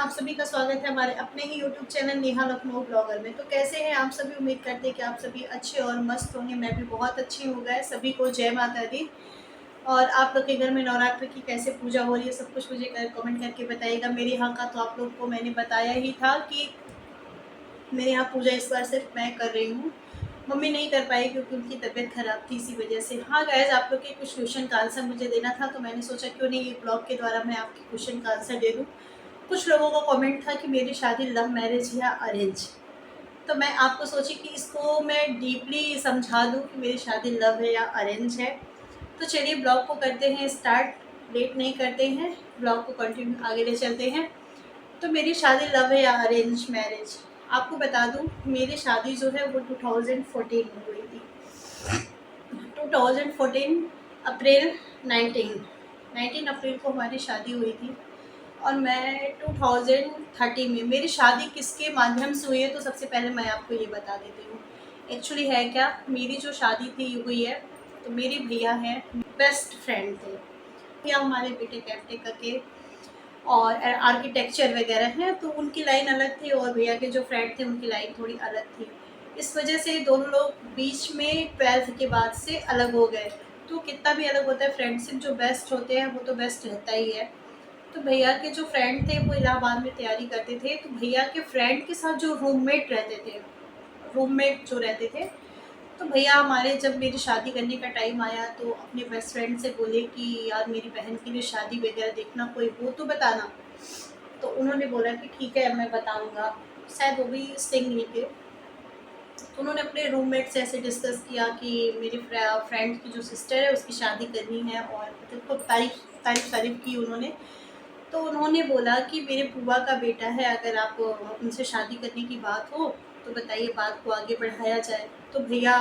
आप सभी का स्वागत है हमारे अपने ही YouTube channel Neha Lucknow blogger में। तो कैसे हैं आप सभी? उम्मीद करते हैं कि आप सभी अच्छे और मस्त होंगे। मैं भी बहुत अच्छी हूँ। गए सभी को जय माता दी। और आप लोग के घर में नवरात्र की कैसे पूजा हो रही है, सब कुछ मुझे कमेंट करके बताइएगा। मेरे यहाँ का तो आप लोग को मैंने बताया ही था कि मेरे यहाँ पूजा इस बार सिर्फ मैं कर रही हूँ। मम्मी नहीं कर पाई क्योंकि उनकी तबीयत खराब थी, इसी वजह से। हाँ गाइस, आप लोग के कुछ क्वेश्चन का आंसर मुझे देना था, तो मैंने सोचा क्यों नहीं एक ब्लॉग के द्वारा मैं आपके क्वेश्चन का आंसर दे दूँ। कुछ लोगों का कमेंट था कि मेरी शादी लव मैरिज या अरेंज। तो मैं आपको सोची कि इसको मैं डीपली समझा दूँ कि मेरी शादी लव है या अरेंज है। तो चलिए ब्लॉग को करते हैं स्टार्ट, लेट नहीं करते हैं, ब्लॉग को कंटिन्यू आगे ले चलते हैं। तो मेरी शादी लव है या अरेंज मैरिज, आपको बता दूँ मेरी शादी जो है वो 2014 में हुई थी। 2014 अप्रैल 19 अप्रैल को हमारी शादी हुई थी। और मैं 2030 में, मेरी शादी किसके माध्यम से हुई है तो सबसे पहले मैं आपको ये बता देती हूँ। एक्चुअली है क्या, मेरी जो शादी थी हुई है, तो मेरे भैया हैं, बेस्ट फ्रेंड थे भैया हमारे बेटे कैप्टे के, और आर्किटेक्चर वगैरह हैं, तो उनकी लाइन अलग थी और भैया के जो फ्रेंड थे उनकी लाइन थोड़ी अलग थी। इस वजह से दोनों लोग बीच में 12th के बाद से अलग हो गए। तो कितना भी अलग होता है, फ्रेंडशिप जो बेस्ट होते हैं वो तो बेस्ट रहता ही है। तो भैया के जो फ्रेंड थे वो इलाहाबाद में तैयारी करते थे, तो भैया के फ्रेंड के साथ जो रूममेट रहते थे, रूममेट जो रहते थे, तो भैया हमारे जब मेरी शादी करने का टाइम आया तो अपने बेस्ट फ्रेंड से बोले कि यार मेरी बहन के लिए शादी वगैरह देखना, कोई हो तो बताना। तो उन्होंने बोला कि ठीक है मैं बताऊंगा। शायद वो भी सिंग ही थे। तो उन्होंने अपने रूममेट से ऐसे डिस्कस किया कि मेरे फ्रेंड की जो सिस्टर है उसकी शादी करनी है, और मतलब खूब तारीफ तारीफ तारीफ की उन्होंने। तो उन्होंने बोला कि मेरे बुआ का बेटा है, अगर आप उनसे शादी करने की बात हो तो बताइए, बात को आगे बढ़ाया जाए। तो भैया,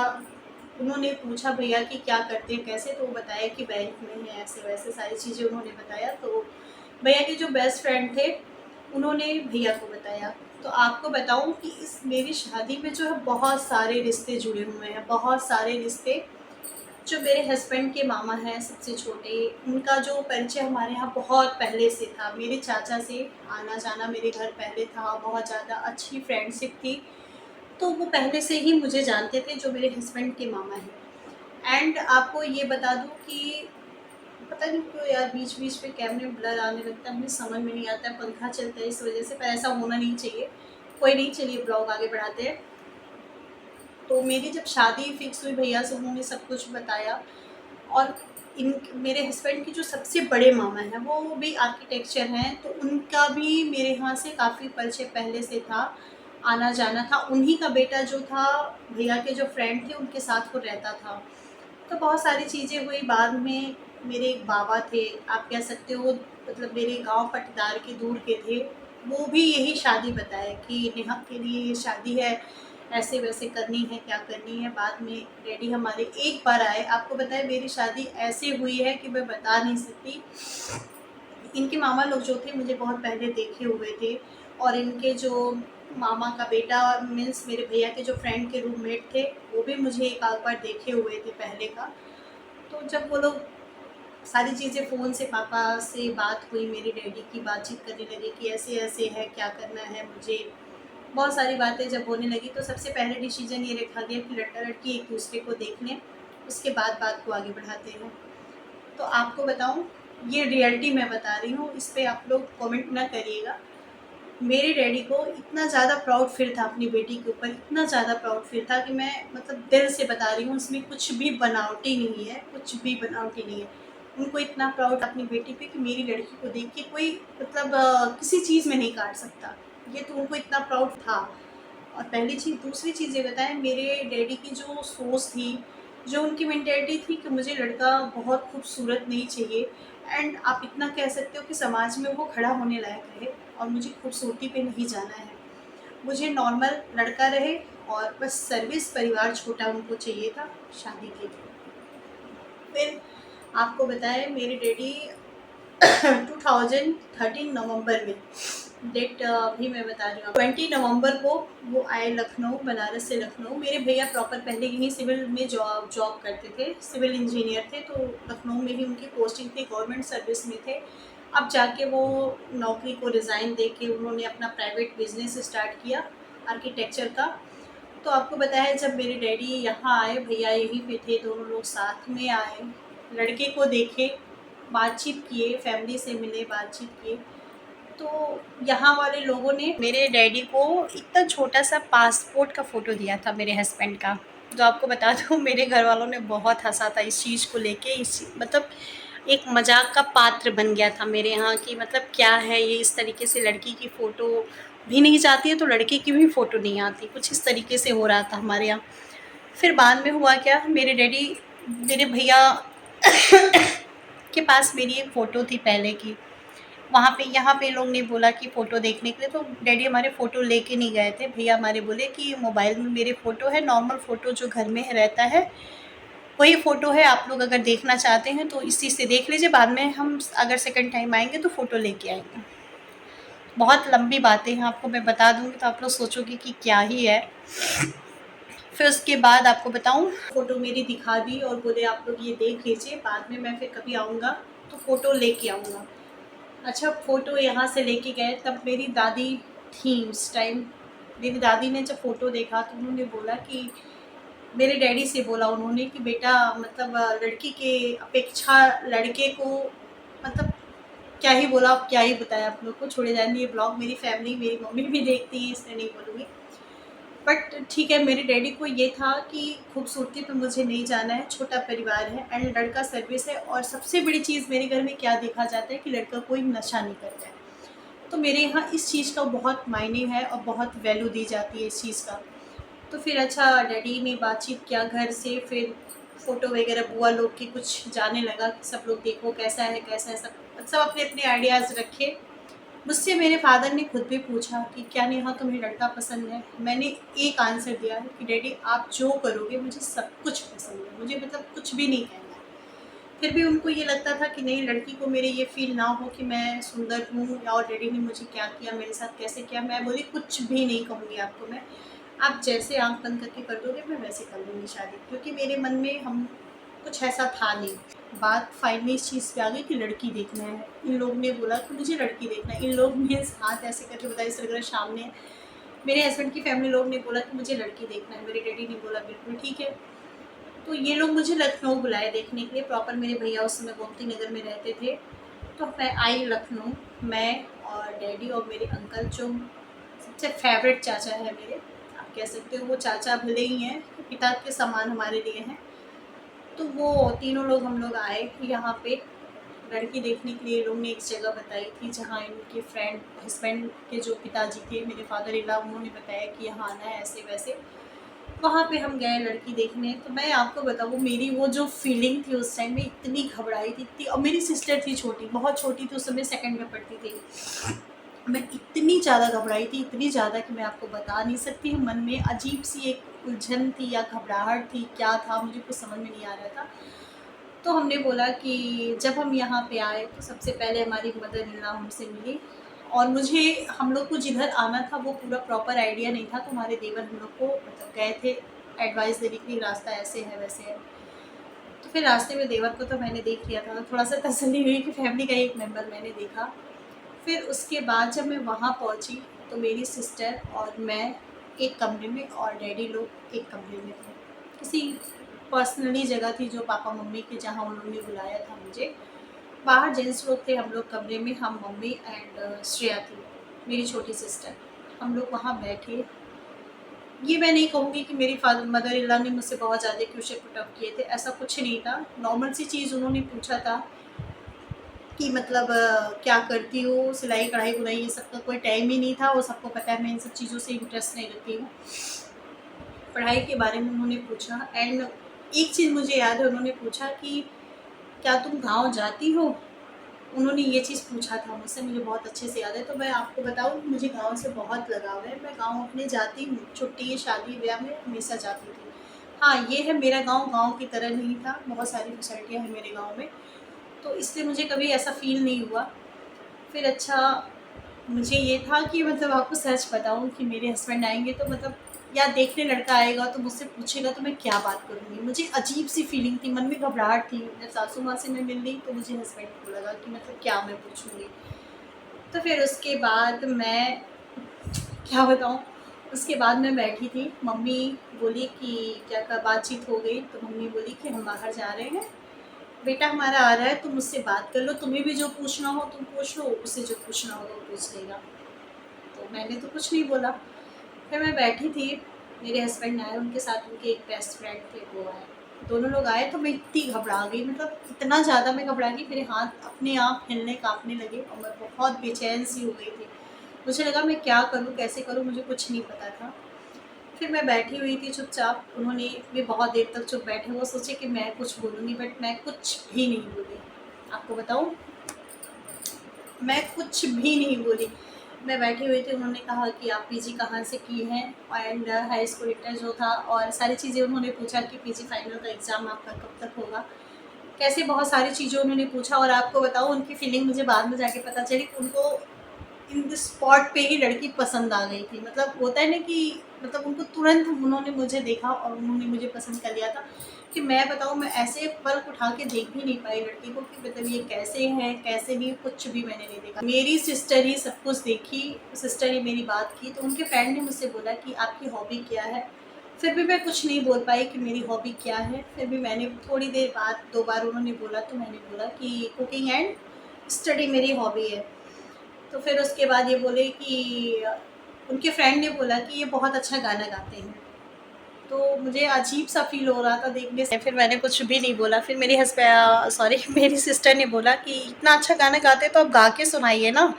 उन्होंने पूछा भैया कि क्या करते हैं कैसे, तो वो बताया कि बैंक में है, ऐसे वैसे सारी चीज़ें उन्होंने बताया। तो भैया के जो बेस्ट फ्रेंड थे उन्होंने भैया को बताया। तो आपको बताऊं कि इस मेरी शादी में जो है बहुत सारे रिश्ते जुड़े हुए हैं, बहुत सारे रिश्ते। जो मेरे हस्बैंड के मामा हैं सबसे छोटे, उनका जो परिचय हमारे यहाँ बहुत पहले से था। मेरे चाचा से आना जाना मेरे घर पहले था, बहुत ज़्यादा अच्छी फ्रेंडशिप थी। तो वो पहले से ही मुझे जानते थे, जो मेरे हस्बैंड के मामा हैं। एंड आपको ये बता दूँ कि पता नहीं क्यों यार बीच बीच में कैमरे में ब्लर आने लगता है, मुझे समझ में नहीं आता है, पंखा चलता है इस वजह से, पर ऐसा होना नहीं चाहिए। कोई नहीं, चलिए ब्लॉग आगे बढ़ाते हैं। तो मेरी जब शादी फिक्स हुई भैया से, उन्होंने सब कुछ बताया। और इन मेरे हस्बैंड के जो सबसे बड़े मामा हैं वो भी आर्किटेक्चर हैं, तो उनका भी मेरे यहाँ से काफ़ी परिचय पहले से था, आना जाना था। उन्हीं का बेटा जो था, भैया के जो फ्रेंड थे उनके साथ वो रहता था। तो बहुत सारी चीज़ें हुई। बाद में मेरे एक बाबा थे, आप कह सकते हो मतलब मेरे गांव पटदार के दूर के थे, वो भी यही शादी बताए कि नेहा के लिए ये शादी है, ऐसे वैसे करनी है, क्या करनी है। बाद में डैडी हमारे एक बार आए। आपको बताए मेरी शादी ऐसे हुई है कि मैं बता नहीं सकती। इनके मामा लोग जो थे मुझे बहुत पहले देखे हुए थे, और इनके जो मामा का बेटा मीन्स मेरे भैया के जो फ्रेंड के रूममेट थे वो भी मुझे एक आध बार देखे हुए थे पहले का। तो जब वो लोग सारी चीज़ें फ़ोन से, पापा से बात हुई, मेरे डैडी की बातचीत करने लगे कि ऐसे ऐसे है, क्या करना है मुझे, बहुत सारी बातें जब होने लगी, तो सबसे पहले डिसीजन ये रखा गया कि लड़का लड़की एक दूसरे को देख लें, उसके बाद बात को आगे बढ़ाते हैं। तो आपको बताऊं, ये रियलिटी मैं बता रही हूँ, इस पे आप लोग कमेंट ना करिएगा। मेरे डैडी को इतना ज़्यादा प्राउड फील था अपनी बेटी के ऊपर, इतना ज़्यादा प्राउड फील था कि मैं मतलब दिल से बता रही हूँ, इसमें कुछ भी बनावटी नहीं है, कुछ भी बनावटी नहीं है। उनको इतना प्राउड अपनी बेटी पे कि मेरी लड़की को देख के कोई मतलब किसी चीज़ में नहीं काट सकता। ये तो उनको इतना प्राउड था। और पहली चीज़, दूसरी चीज़ ये बताएं, मेरे डैडी की जो सोच थी, जो उनकी मेंटेलिटी थी कि मुझे लड़का बहुत खूबसूरत नहीं चाहिए, एंड आप इतना कह सकते हो कि समाज में वो खड़ा होने लायक रहे, और मुझे खूबसूरती पे नहीं जाना है। मुझे नॉर्मल लड़का रहे, और बस सर्विस, परिवार छोटा उनको चाहिए था शादी के लिए। फिर आपको बताएं मेरे डैडी 2013 नवंबर में, डेट अभी मैं बता रही हूँ, 20 नवंबर को वो आए लखनऊ, बनारस से लखनऊ। मेरे भैया प्रॉपर पहले यहीं सिविल में जॉब करते थे, सिविल इंजीनियर थे, तो लखनऊ में ही उनकी पोस्टिंग थी, गवर्नमेंट सर्विस में थे। अब जाके वो नौकरी को रिज़ाइन दे के उन्होंने अपना प्राइवेट बिज़नेस स्टार्ट किया आर्किटेक्चर का। तो आपको पता है जब मेरे डैडी यहाँ आए, भैया यहीं पे थे, दोनों लोग साथ में आए, लड़के को देखे, बातचीत किए, फैमिली से मिले, बातचीत किए। तो यहाँ वाले लोगों ने मेरे डैडी को इतना छोटा सा पासपोर्ट का फ़ोटो दिया था मेरे हस्बैंड का, जो आपको बता दूँ मेरे घर वालों ने बहुत हँसा था इस चीज़ को लेके। इस मतलब एक मजाक का पात्र बन गया था मेरे यहाँ कि मतलब क्या है ये, इस तरीके से लड़की की फ़ोटो भी नहीं जाती है तो लड़के की भी फ़ोटो नहीं आती, कुछ इस तरीके से हो रहा था हमारे यहाँ। फिर बाद में हुआ क्या, मेरे डैडी, मेरे भैया के पास मेरी एक फ़ोटो थी पहले की, वहाँ पे यहाँ पे लोग ने बोला कि फ़ोटो देखने के लिए, तो डैडी हमारे फ़ोटो लेके नहीं गए थे। भैया हमारे बोले कि मोबाइल में मेरे फ़ोटो है, नॉर्मल फ़ोटो जो घर में रहता है वही फ़ोटो है, आप लोग अगर देखना चाहते हैं तो इसी से देख लीजिए, बाद में हम अगर सेकंड टाइम आएँगे तो फ़ोटो लेके आएँगे। बहुत लंबी बातें हैं, आपको मैं बता दूँगी तो आप लोग सोचोगे कि क्या ही है। फिर उसके बाद आपको बताऊँ, फ़ोटो मेरी दिखा दी और बोले आप लोग ये देख लीजिए, बाद में मैं फिर कभी आऊँगा तो फ़ोटो लेके आऊँगा। अच्छा, फ़ोटो यहाँ से लेके गए, तब मेरी दादी थी उस टाइम। मेरी दादी ने जब फ़ोटो देखा तो उन्होंने बोला कि मेरे डैडी से बोला उन्होंने कि बेटा मतलब लड़की के अपेक्षा लड़के को, मतलब क्या ही बोला, अब क्या ही बताया आप लोग को, छोड़े जाने। ये ब्लॉग मेरी फैमिली, मेरी मम्मी भी देखती है इसलिए नहीं बोलूँगी, बट ठीक है। मेरे डैडी को ये था कि खूबसूरती पे मुझे नहीं जाना है, छोटा परिवार है एंड लड़का सर्विस है, और सबसे बड़ी चीज़ मेरे घर में क्या देखा जाता है कि लड़का कोई नशा नहीं करता है। तो मेरे यहाँ इस चीज़ का बहुत मायने है और बहुत वैल्यू दी जाती है इस चीज़ का। तो फिर अच्छा, डैडी ने बातचीत किया घर से, फिर फ़ोटो वगैरह बुआ लोग की कुछ जाने लगा कि सब लोग देखो कैसा है कैसा है, सब सब अपने अपने आइडियाज़ रखे। मुझसे मेरे फादर ने खुद भी पूछा कि क्या नेहा तुम्हें लड़का पसंद है? मैंने एक आंसर दिया है कि डैडी आप जो करोगे मुझे सब कुछ पसंद है, मुझे मतलब कुछ भी नहीं कहना है। फिर भी उनको ये लगता था कि नहीं, लड़की को मेरे ये फ़ील ना हो कि मैं सुंदर हूँ और डैडी ने मुझे क्या किया, मेरे साथ कैसे किया। मैं बोली कुछ भी नहीं कहूँगी आपको मैं, आप जैसे आँख बंद करके कर दोगे मैं वैसे कर लूँगी शादी, क्योंकि मेरे मन में हम कुछ ऐसा था नहीं। बात फाइनली इस चीज़ पे आ गई कि लड़की देखना है। इन लोग ने बोला कि मुझे लड़की देखना है। इन लोग मीन्स हाथ ऐसे करके बताया, इस तरह सामने है। मेरे हस्बैंड की फैमिली लोग ने बोला कि मुझे लड़की देखना है। मेरे डैडी ने बोला बिल्कुल ठीक है। तो ये लोग मुझे लखनऊ बुलाए देखने के लिए। प्रॉपर मेरे भैया उस समय गोमती नगर में रहते थे। तो मैं आई लखनऊ, मैं और डैडी और मेरे अंकल, जो सबसे फेवरेट चाचा है मेरे, आप कह सकते हो। वो चाचा भले ही हैं, पिता के समान हमारे लिए हैं। तो वो तीनों लोग, हम लोग आए यहाँ पे लड़की देखने के लिए। लोग ने एक जगह बताई थी जहाँ इनके फ्रेंड हस्बैंड के जो पिताजी थे, मेरे फादर इन लॉ, उन्होंने बताया कि यहाँ आना है ऐसे वैसे। वहाँ पे हम गए लड़की देखने। तो मैं आपको बताऊँ, मेरी वो जो फीलिंग थी उस टाइम में, इतनी घबराई थी इतनी। और मेरी सिस्टर थी छोटी, बहुत छोटी थी उस समय, सेकंड में पढ़ती थी। मैं इतनी ज़्यादा घबराई थी, इतनी ज़्यादा कि मैं आपको बता नहीं सकती। मन में अजीब सी एक उलझन थी या घबराहट थी, क्या था मुझे कुछ समझ में नहीं आ रहा था। तो हमने बोला कि जब हम यहाँ पे आए तो सबसे पहले हमारी मदर इन लॉ हमसे मिली, और मुझे, हम लोग को जिधर आना था वो पूरा प्रॉपर आइडिया नहीं था। तो हमारे देवर हम लोग को मतलब गए थे एडवाइस देने के लिए, रास्ता ऐसे है वैसे है। तो फिर रास्ते में देवर को तो मैंने देख लिया था, थोड़ा सा तसल्ली हुई कि फैमिली का एक मेंबर मैंने देखा। फिर उसके बाद जब मैं वहाँ पहुँची तो मेरी सिस्टर और मैं एक कमरे में और डैडी लोग एक कमरे में थे। किसी पर्सनली जगह थी जो पापा मम्मी के, जहाँ उन्होंने बुलाया था मुझे। बाहर जेंट्स लोग थे, हम लोग कमरे में, हम मम्मी एंड श्रेया थी, मेरी छोटी सिस्टर। हम लोग वहाँ बैठे। ये मैं नहीं कहूँगी कि मेरी फादर मदर इन लॉ ने मुझसे बहुत ज़्यादा क्वेश्चन पुट अप किए थे, ऐसा कुछ नहीं था। नॉर्मल सी चीज़ उन्होंने पूछा था कि मतलब क्या करती हो, सिलाई कढ़ाई बुनाई, ये सब का कोई टाइम ही नहीं था। वो सबको पता है मैं इन सब चीज़ों से इंटरेस्ट नहीं रखती हूँ। पढ़ाई के बारे में उन्होंने पूछा एंड एक चीज़ मुझे याद है, उन्होंने पूछा कि क्या तुम गाँव जाती हो? उन्होंने ये चीज़ पूछा था मुझसे, मुझे बहुत अच्छे से याद है। तो मैं आपको बताऊँ, मुझे गाँव से बहुत लगाव है। मैं गाँव अपने जाती हूँ, छुट्टी, शादी, ब्याह में हमेशा जाती थी। हाँ, ये है मेरा गाँव, गाँव की तरह नहीं था, बहुत सारी फैसिलिटियाँ हैं मेरे गाँव में, तो इसलिए मुझे कभी ऐसा फ़ील नहीं हुआ। फिर अच्छा, मुझे ये था कि मतलब आपको सच बताऊँ कि मेरे हस्बैंड आएँगे तो मतलब या देखने लड़का आएगा तो मुझसे पूछेगा तो मैं क्या बात करूँगी। मुझे अजीब सी फीलिंग थी, मन में घबराहट थी। जब सासू माँ से मैं मिल ली तो मुझे हस्बैंड को लगा कि मतलब क्या मैं पूछूँगी। तो फिर उसके बाद मैं क्या बताऊँ, उसके बाद मैं बैठी थी, मम्मी बोली कि क्या का बातचीत हो गई, तो मम्मी बोली कि हम बाहर जा रहे हैं, बेटा हमारा आ रहा है, तुम मुझसे बात कर लो, तुम्हें भी जो पूछना हो तुम पूछ लो, उसे जो पूछना होगा वो पूछ लेगा। तो मैंने तो कुछ नहीं बोला। फिर मैं बैठी थी, मेरे हस्बैंड आए, उनके साथ उनके एक बेस्ट फ्रेंड थे, वो आए, दोनों लोग आए। तो मैं इतनी घबरा गई, मतलब इतना ज़्यादा मैं घबरा गई, मेरे हाथ अपने आप हिलने काँपने लगे और मैं बहुत बेचैन सी हो गई थी। मुझे लगा मैं क्या करूँ, कैसे करूँ, मुझे कुछ नहीं पता था। फिर मैं बैठी हुई थी चुपचाप, उन्होंने भी बहुत देर तक चुप बैठे, वो सोचे कि मैं कुछ बोलूँगी, बट मैं कुछ भी नहीं बोली। आपको बताऊँ, मैं कुछ भी नहीं बोली। मैं बैठी हुई थी, उन्होंने कहा कि आप पीजी कहाँ से की हैं, एंड हाई स्कूल इंटर जो था और सारी चीज़ें उन्होंने पूछा कि पीजी फाइनल का एग्ज़ाम आपका कब तक होगा, कैसे बहुत सारी चीज़ें उन्होंने पूछा। और आपको बताऊँ, उनकी फीलिंग मुझे बाद में जाके पता चली, उनको इन द स्पॉट पे ही लड़की पसंद आ गई थी। मतलब होता है ना कि मतलब उनको तुरंत, उन्होंने मुझे देखा और उन्होंने मुझे पसंद कर लिया था। कि मैं बताऊँ, मैं ऐसे पलक उठा के देख भी नहीं पाई लड़की को कि मतलब ये कैसे है, कैसे नहीं, कुछ भी मैंने नहीं देखा। मेरी सिस्टर ही सब कुछ देखी, सिस्टर ही मेरी बात की, तो उनके फ्रेंड ने मुझसे बोला कि आपकी हॉबी क्या है? फिर भी मैं कुछ नहीं बोल पाई कि मेरी हॉबी क्या है। फिर भी मैंने थोड़ी देर बाद 2 बार उन्होंने बोला तो मैंने बोला कि कुकिंग एंड स्टडी मेरी हॉबी है। तो फिर उसके बाद ये बोले कि उनके फ्रेंड ने बोला कि ये बहुत अच्छा गाना गाते हैं। तो मुझे अजीब-सा फ़ील हो रहा था देखने से, फिर मैंने कुछ भी नहीं बोला। फिर मेरी सॉरी मेरी सिस्टर ने बोला कि इतना अच्छा गाना गाते हो तो आप गा के सुनाइए ना।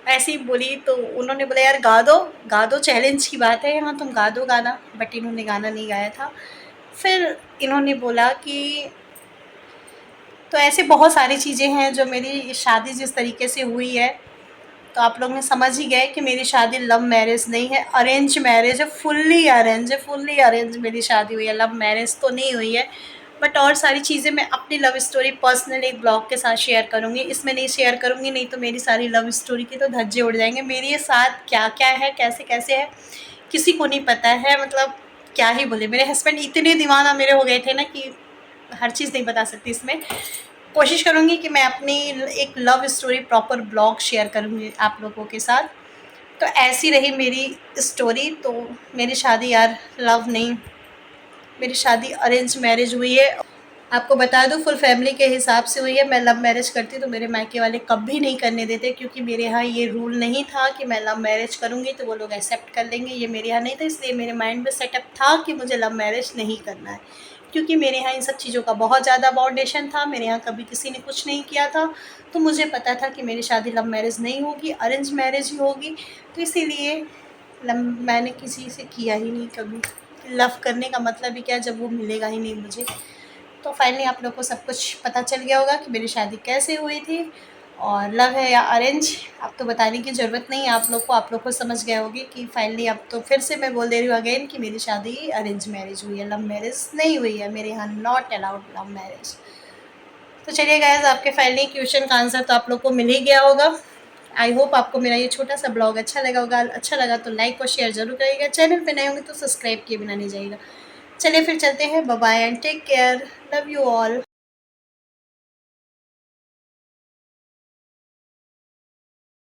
ऐसे ही बोली तो उन्होंने बोला यार गा दो, चैलेंज की बात है यहाँ, तुम गा दो गाना। बट इन्होंने गाना नहीं गाया था। फिर इन्होंने बोला कि तो ऐसे बहुत सारी चीज़ें हैं जो मेरी शादी जिस तरीके से हुई है, तो आप लोग ने समझ ही गए कि मेरी शादी लव मैरिज नहीं है, अरेंज मैरिज है, फुल्ली अरेंज मेरी शादी हुई है, लव मैरिज तो नहीं हुई है। बट और सारी चीज़ें मैं अपनी लव स्टोरी पर्सनली एक ब्लॉग के साथ शेयर करूँगी, इसमें नहीं शेयर करूँगी, नहीं तो मेरी सारी लव स्टोरी के तो धज्जे उड़ जाएंगे। मेरे साथ क्या क्या है, कैसे कैसे है, किसी को नहीं पता है। मतलब क्या ही बोले, मेरे हस्बैंड इतने दीवाना मेरे हो गए थे ना कि हर चीज़ नहीं बता सकती इसमें। कोशिश करूँगी कि मैं अपनी एक love story proper blog share करूँगी आप लोगों के साथ। तो ऐसी रही मेरी स्टोरी। तो मेरी शादी यार लव नहीं, मेरी शादी अरेंज मैरिज हुई है। आपको बता दूँ, फुल फैमिली के हिसाब से हुई है। मैं लव मैरिज करती तो मेरे मायके वाले कभी नहीं करने देते, क्योंकि मेरे यहाँ ये रूल नहीं था कि मैं लव मैरिज करूँगी तो वो लोग एक्सेप्ट कर लेंगे, ये मेरे यहाँ नहीं था। इसलिए मेरे माइंड में सेटअप था कि मुझे लव मैरिज नहीं करना है, क्योंकि मेरे यहाँ इन सब चीज़ों का बहुत ज़्यादा बाउंडेशन था। मेरे यहाँ कभी किसी ने कुछ नहीं किया था, तो मुझे पता था कि मेरी शादी लव मैरिज नहीं होगी, अरेंज मैरिज ही होगी। तो इसीलिए मैंने किसी से किया ही नहीं कभी। लव करने का मतलब ही क्या है जब वो मिलेगा ही नहीं मुझे। तो फाइनली आप लोग को सब कुछ पता चल गया होगा कि मेरी शादी कैसे हुई थी, और लव है या अरेंज अब तो बताने की ज़रूरत नहीं है आप लोग को समझ गए होंगे कि फाइनली अब तो फिर से मैं बोल दे रही हूँ अगेन कि मेरी शादी अरेंज मैरिज हुई है, लव मैरिज नहीं हुई है। मेरे यहाँ नॉट अलाउड लव मैरिज। तो चलिए गाइस, आपके फाइनली क्वेश्चन का आंसर तो आप लोग को मिल ही गया होगा। आई होप आपको मेरा ये छोटा सा ब्लॉग अच्छा लगा होगा। अच्छा लगा तो लाइक और शेयर ज़रूर करिएगा। चैनल पे नए होंगे तो सब्सक्राइब किए बिना नहीं जाइएगा। चलिए फिर चलते हैं। Bye bye and take care. Love you all.